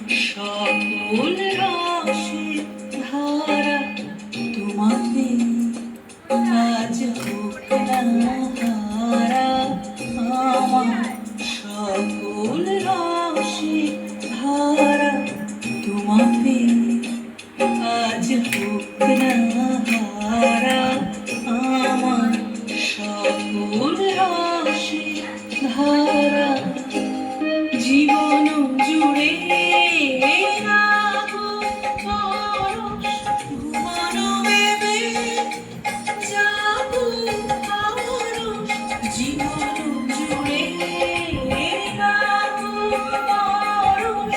সকল রসের ধারা তোমাতে আজ হোক না হারা। আমার সকল রসের ধারা তোমাতে আজ হোক না হারা। আমার সকল রসের ধারা জীবন জুড়ে রাখো পরশ ঘুমানো ভেবে যাবো পরশ। জীবন জুড়ে রাখো পরশ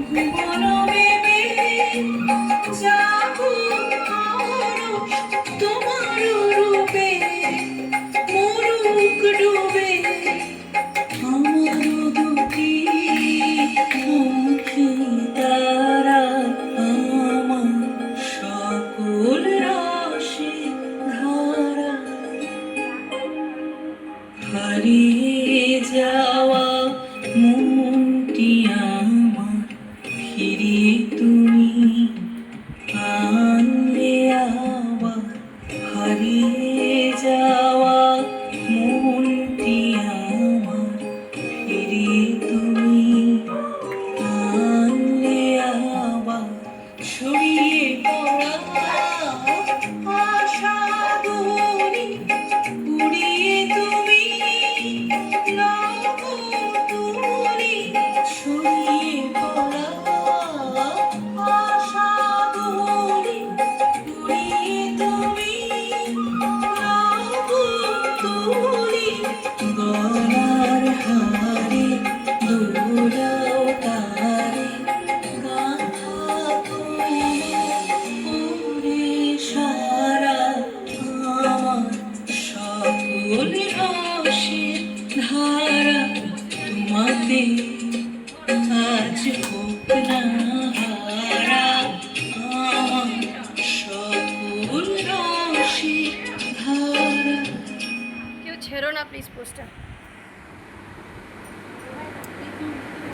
ঘুমানো ভেবে যাবো পরশ। তোমার রূপে মরুক ডুবে আমার দুটি আঁখি তারা। আমার সকল রসের ধারা হারিয়ে যাওয়া মনটি আমার ফিরিয়ে তুমি আনলে আবার। হারিয়ে যাওয়া মনটি আমার ফিরিয়ে তুমি আনলে আবার। ছড়িয়ে পড়া আশাগুলি উড়িয়ে তুমি নবতুলি। ছড়িয়ে পড়া আশাগুলি উড়িয়ে তুমি নবতুলি। গলার হারে দোলাও তারে গাঁথা ওরে সারা। আমার সকল রসের ধারা তোমাতে আজ হোক না হারা। আমার সকল রসের ধারা। কেউ ছেড়ো না প্লিজ পোস্টার।